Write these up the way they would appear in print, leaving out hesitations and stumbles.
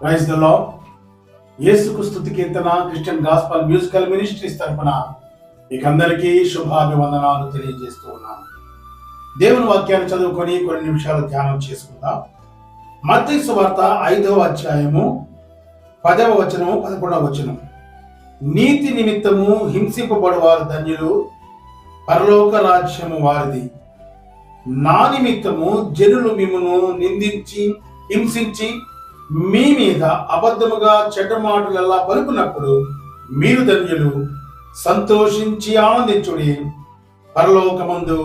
Praise the lord. యేసుకు స్తుతి కీర్తన Christian gospel musical ministries తరఫున మీకందరికీ శుభాభివందనాలు తెలియజేస్తూ ఉన్నాను. దేవుని వాక్యాన్ని చదువుకొని కొన్ని నిమిషాలు ధ్యానం చేసుకుందాం. మత్తయి సువార్త 5వ అధ్యాయము 10వ వచనము 11వ వచనం. నీతి నిమిత్తము హింసింపబడువారు ధన్యులు, పరలోక రాజ్యము వారిది. నా నిమిత్తము జనులు మిమ్మును నిందించి హింసించి మీ మీద అబద్ధముగా చెడ్డ మాటలెల్లా పలుకున్నప్పుడు మీరు ధన్యులు, సంతోషించి ఆనందించుడి, పరలోకమందు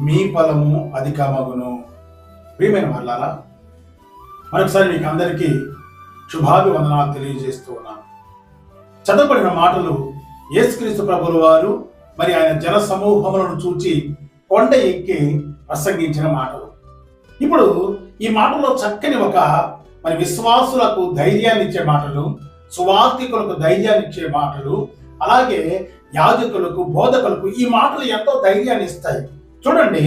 మీ ఫలము అధికమగును. ప్రియమైన వాళ్ళారా, మరొకసారి మీకు అందరికీ శుభాభివందనాలు తెలియజేస్తూ ఉన్నాను. చదవబడిన మాటలు యేసుక్రీస్తు ప్రభుల వారు మరి ఆయన జన సమూహములను చూచి కొండ ఎక్కి ప్రసంగించిన మాటలు. ఇప్పుడు ఈ మాటలో చక్కని ఒక మరి విశ్వాసులకు ధైర్యాన్ని ఇచ్చే మాటలు, సువార్థికులకు ధైర్యాన్ని ఇచ్చే మాటలు, అలాగే యాజకులకు బోధకులకు ఈ మాటలు ఎంతో ధైర్యాన్ని ఇస్తాయి. చూడండి,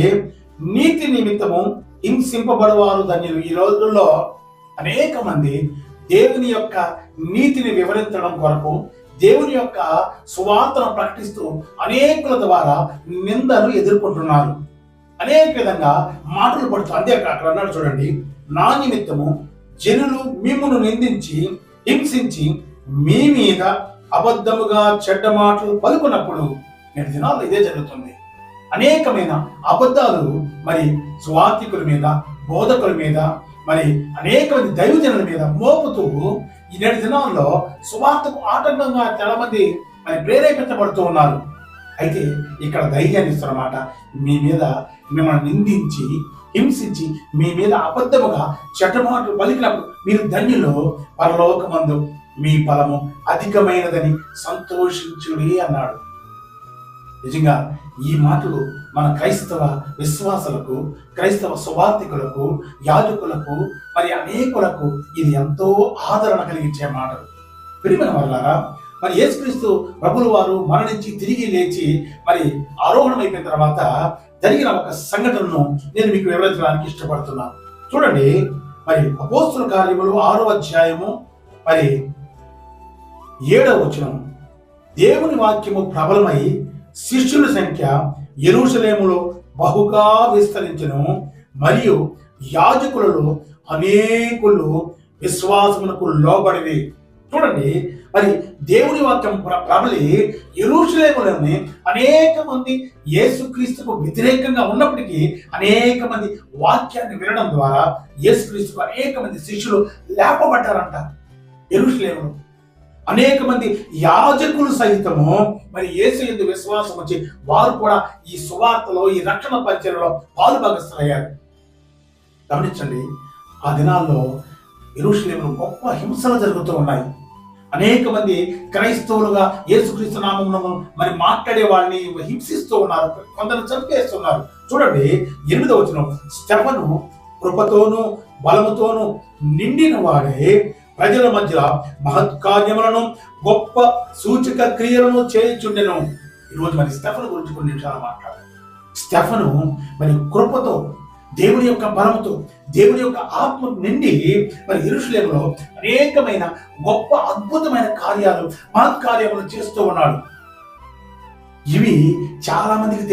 నీతి నిమిత్తము హింసింపబడువారు ధన్యులు. ఈ రోజుల్లో అనేక మంది దేవుని యొక్క నీతిని వివరించడం కొరకు, దేవుని యొక్క సువార్తను ప్రకటిస్తూ అనేకుల ద్వారా నిందలు ఎదుర్కొంటున్నారు. అనేక విధంగా మాటలు పడుతూ అంతే అక్కడ అన్నాడు చూడండి, నా నిమిత్తము జనులు మిమ్మును నిందించి హింసించి మీ మీద అబద్ధముగా చెడ్డ మాటలు పలుకున్నప్పుడు. నేటి దినాల్లో ఇదే జరుగుతుంది. అనేకమైన అబద్ధాలు మరి సువార్థికుల మీద, బోధకుల మీద, మరి అనేక మంది దైవజనుల మీద మోపుతూ ఈ నేటి దినాల్లో సువార్తకు ఆటంకంగా చాలా మంది మరి ప్రేరేపించబడుతూ ఉన్నారు. అయితే ఇక్కడ ధైర్యాన్ని ఇస్తున్నమాట, మీ మీద మిమ్మల్ని నిందించి హింసించి మీ మీద అబద్ధముగా చెడ్డ మాటలు పలికినప్పుడు మీరు ధన్యులు, పరలోకమందు మీ ఫలము అధికమైనదని సంతోషించుడి అన్నాడు. నిజంగా ఈ మాటలు మన క్రైస్తవ విశ్వాసులకు, క్రైస్తవ సువార్థికులకు, యాజకులకు, మరి అనేకులకు ఇది ఎంతో ఆదరణ కలిగించే మాటలు. ప్రియమైన వాళ్ళారా, మరి యేసుక్రీస్తు ప్రభుల వారు మరణించి తిరిగి లేచి మరి ఆరోహణం అయిపోయిన తర్వాత జరిగిన ఒక సంఘటనను నేను మీకు వివరించడానికి ఇష్టపడుతున్నాను. చూడండి, మరి అపోస్తుల కార్యములు 6వ అధ్యాయము మరి 7వ వచనం. దేవుని వాక్యము ప్రబలమై శిష్యుల సంఖ్య యెరూషలేములో బహుగా విస్తరించెను, మరియు యాజకులలో అనేకులు విశ్వాసమునకు లోబడిరి. చూడండి, మరి దేవుని వాక్యం ప్రబలి యెరూషలేములోని అనేక మంది యేసుక్రీస్తుకు వ్యతిరేకంగా ఉన్నప్పటికీ అనేక మంది వాక్యాన్ని వినడం ద్వారా యేసుక్రీస్తుకు అనేక మంది శిష్యులు లేపబడ్డారంట. యెరూషలేములో అనేక మంది యాజకులు సైతము మరి యేసు యందు విశ్వాసం వచ్చి వారు కూడా ఈ సువార్తలో, ఈ రక్షణ పరిచర్యలో పాలుభాగస్తులయ్యారు. గమనించండి, ఆ దినాల్లో యెరూషలేములో గొప్ప హింసలు జరుగుతూ ఉన్నాయి. అనేక మంది క్రైస్తవులుగా యేసుక్రీస్తు నామమున మరి మాట్లాడే వాళ్ళని హింసిస్తూ ఉన్నారు, కొందరు చంపేస్తున్నారు. చూడండి, 8వ వచనం. స్టెఫను కృపతోను బలముతోను నిండిన వాడే ప్రజల మధ్య మహత్కార్యములను, గొప్ప సూచక క్రియలను చేయుచుండెను. ఈరోజు మరి స్టెఫను గురించి కొన్ని నిమిషాలు మాట్లాడాలి. స్టెఫను మరి కృపతో, దేవుని యొక్క బలముతో, దేవుని యొక్క ఆత్మ నిండి మరి యెరూషలేములో అనేకమైన గొప్ప అద్భుతమైన కార్యాలు, మహత్కార్యములు చేస్తూ ఉన్నాడు. ఇవి చాలా మందికి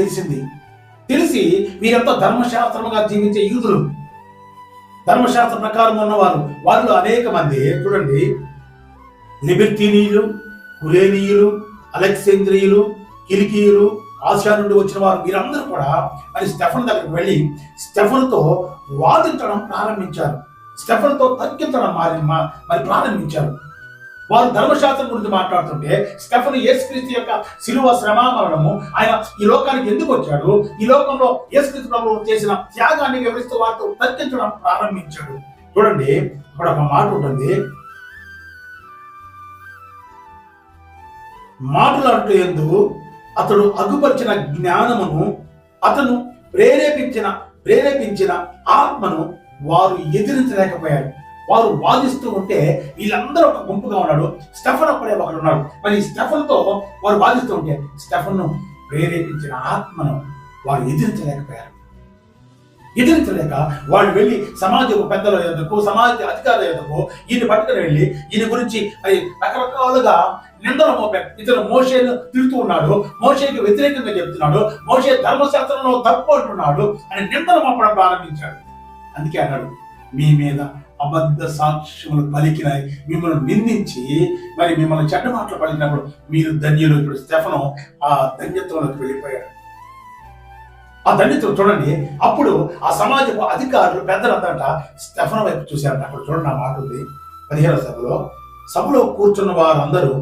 తెలిసి వీరంతా ధర్మశాస్త్రముగా జీవించే యూదులు, ధర్మశాస్త్ర ప్రకారం ఉన్నవారు. వారిలో అనేక మంది చూడండి, లిబర్తీనీయులు, కురేనీయులు, అలెగ్జాంద్రియులు, కిలికీయులు, ఆసియా నుండి వచ్చిన వారు, వీరందరూ కూడా మరి స్టెఫను దగ్గరికి వెళ్ళి స్టెఫనుతో వాదించడం ప్రారంభించారు. స్టెఫనుతో తర్కించడం మరి ప్రారంభించారు. వారు ధర్మశాస్త్రం గురించి మాట్లాడుతుంటే స్టెఫను యేసుక్రీస్తు యొక్క శిలువ శ్రమ మరణము, ఆయన ఈ లోకానికి ఎందుకు వచ్చాడు, ఈ లోకంలో యేసుక్రీస్తు ప్రభువు చేసిన త్యాగాన్ని వివరిస్తూ వారితో తర్కించడం ప్రారంభించాడు. చూడండి, అక్కడ ఒక మాట ఉంటుంది, మాటలాడుతూ ఎందు అతడు అగుపరిచిన జ్ఞానమును, అతను ప్రేరేపించిన ఆత్మను వారు ఎదిరించలేకపోయారు. వారు వాదిస్తూ ఉంటే వీళ్ళందరూ ఒక గుంపుగా ఉన్నాడు, స్టెఫన్ ఒక్కడే ఒకడు ఉన్నాడు. మరి స్టెఫన్తో వారు వాదిస్తూ ఉంటే స్టెఫన్ను ప్రేరేపించిన ఆత్మను వారు ఎదిరించలేకపోయారు. ఎదిరించలేక వాళ్ళు వెళ్ళి సమాజపు పెద్దల యొద్దకు, సమాజ అధికారుల యొద్దకు ఈయన పట్టుకుని వెళ్ళి ఈయన గురించి రకరకాలుగా నిందలు మోపారు. ఇతను మోషేను తిడుతూ ఉన్నాడు, మోషేకి వ్యతిరేకంగా చెప్తున్నాడు, మోషే ధర్మశాస్త్రంలో తప్పు అంటున్నాడు అని నిందలు మోపడం ప్రారంభించాడు. అందుకే అన్నాడు, మీ మీద అబద్ధ సాక్ష్యములు పలికినాయి, మిమ్మల్ని నిందించి మరి మిమ్మల్ని చెడ్డ మాటలు పలికినప్పుడు మీరు ధన్యులు. ఇప్పుడు స్టెఫను ఆ ధన్యత్వంలోకి వెళ్ళిపోయాడు. ఆ ధన్యత్వం చూడండి. అప్పుడు ఆ సమాజపు అధికారులు పెద్దలంతా స్టెఫను వైపు చూశారట. అక్కడ చూడండి, ఆ మాట ఉంది 15వ సభలో కూర్చున్న వారందరూ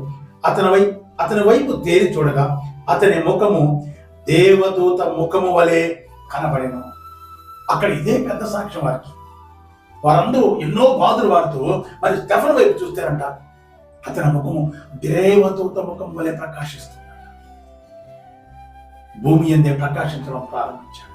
అతని వైపు తేరి చూడగా అతని ముఖము దేవదూత ముఖము వలె కనబడెను. అక్కడ ఇదే పెద్ద సాక్ష్యం వారికి. వారందరూ ఎన్నో బాధలు వాడుతూ మరి స్టెఫను వైపు చూస్తారంట. అతని ముఖము దేవదూత ముఖం వలె ప్రకాశిస్తుంది. భూమి ఎందే ప్రకాశించడం ప్రారంభించాడు.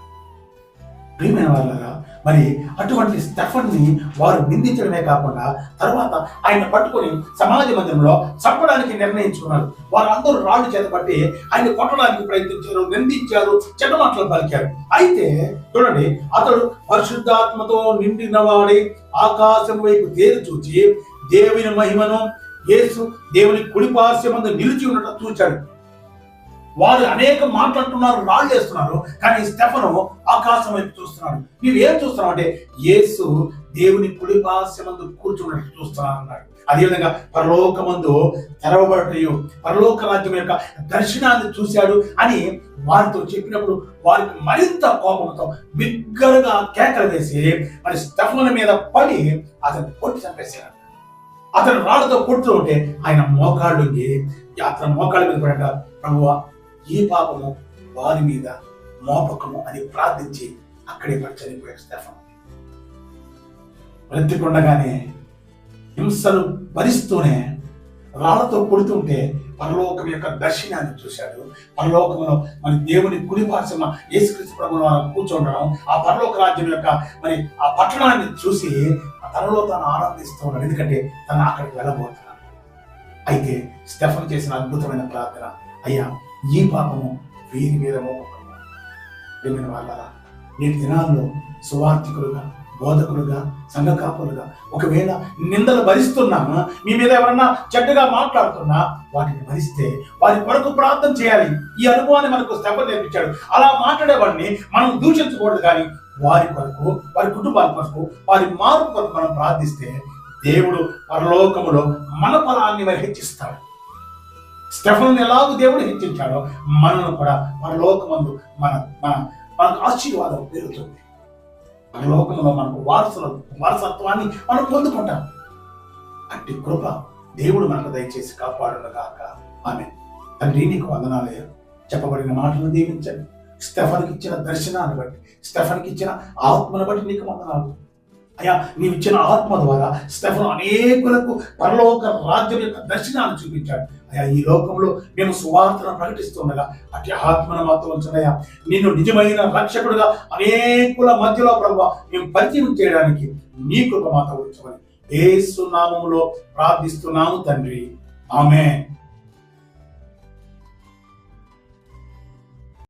ప్రియమైన వాళ్ళగా, మరి అటువంటి స్టెఫన్ని వారు నిందించడమే కాకుండా తర్వాత ఆయన పట్టుకొని సమాజ మందిరంలో చంపడానికి నిర్ణయించుకున్నారు. వారందరూ రాళ్ళు చేతపట్టి ఆయన కొట్టడానికి ప్రయత్నించారు, నిందించారు, చెడ్డ మాటలు పలికారు. అయితే చూడండి, అతడు పరిశుద్ధాత్మతో నిండిన వాడి ఆకాశం వైపు తేరి చూచి దేవుని మహిమను, యేసు దేవుని కుడిపార్శ్వమందు నిలిచి ఉండటం చూచాడు. వారు అనేక మాట్లాడుతున్నారు, రాళ్ళు వేస్తున్నారు, కానీ స్టెఫను ఆకాశం వైపు చూస్తున్నాడు. నీవేం చూస్తున్నావు అంటే యేసు దేవుని కుడిపార్శ్వమందు కూర్చున్నట్టు చూస్తున్నాను అన్నాడు. అదేవిధంగా పరలోకమందు తెరవబడటయు, పరలోక రాజ్యం యొక్క దర్శనాన్ని చూశాడు అని వారితో చెప్పినప్పుడు వారికి మరింత కోపంతో బిగ్గరగా కేకలు వేసి మరి స్టెఫను మీద పడి అతను కొట్టి చంపేశాడు. అతను రాళ్ళతో కొడుతూ ఉంటే ఆయన మోకాళ్ళుకి అతను మోకాళ్ళ మీద పడట, ప్రభువా ఈ పాపము వారి మీద మోపకము అని ప్రార్థించి అక్కడే పడి చనిపోయాడు స్టెఫను. బ్రతికుండగానే హింసలు భరిస్తూనే రాళ్లతో కొడుతుంటే పరలోకం యొక్క దర్శనాన్ని చూశాడు. పరలోకంలో మరి దేవుని కుడి పార్శ్వన యేసుక్రీస్తు ప్రభువును కూర్చోవడం, ఆ పరలోక రాజ్యం యొక్క మరి ఆ పట్టణాన్ని చూసి తనలో తాను ఆనందిస్తూ ఉన్నాడు. ఎందుకంటే తను అక్కడికి వెళ్ళబోతున్నాడు. అయితే స్టెఫను చేసిన అద్భుతమైన ప్రార్థన, అయ్యా ఈ పాపము వీరి మీద మోపకము. ప్రియమైన వాళ్ళారా, నేటి దినాల్లో సువార్థికులుగా, బోధకులుగా, సంఘ కాపులుగా ఒకవేళ నిందలు భరిస్తున్నామా, మీ మీద ఎవరన్నా చెడ్డగా మాట్లాడుతున్నా వాటిని భరిస్తే వారి కొరకు ప్రార్థన చేయాలి. ఈ అనుభవాన్ని మనకు స్టెఫను నేర్పించాడు. అలా మాట్లాడేవాడిని మనం దూషించకూడదు, కానీ వారి కొరకు, వారి కుటుంబాల కొరకు, వారి మార్పు కొరకు మనం ప్రార్థిస్తే దేవుడు పరలోకములో మన ఫలాన్ని మరి హెచ్చిస్తాడు. స్టెఫను ఎలాగో దేవుడు హెచ్చించాడో మనను కూడా పరలోకమందు మనకు ఆశీర్వాదం పెరుగుతుంది. పరలోకంలో మనకు వారసత్వాన్ని మనం పొందుకుంటాం. అట్టి కృప దేవుడు మనకు దయచేసి కాపాడుగాక. ఆమేన్. తండ్రి, నీకు వందనాలయ్యా. చెప్పబడిన మాటలను దీవించండి. స్టెఫనుకి ఇచ్చిన దర్శనాన్ని బట్టి, స్టెఫనుకి ఇచ్చిన ఆత్మను బట్టి నీకు వందనాలు అయ్యా. నీవు ఇచ్చిన ఆత్మ ద్వారా స్టెఫను అనేకులకు పరలోక రాజ్యం యొక్క దర్శనాన్ని చూపించాడు. అయ్యా, ఈ లోకంలో మేము సువార్తను ప్రకటిస్తుండగా అట్టి ఆత్మను మాతో ఉంచడయ్యా. నిన్ను నిజమైన రక్షకుడుగా అనేకుల మధ్యలో ప్రభువా మేము పరిచయం చేయడానికి నీ కృప మాతో ఉంచమని యేసు నామములో ప్రార్థిస్తున్నాము తండ్రి. ఆమేన్.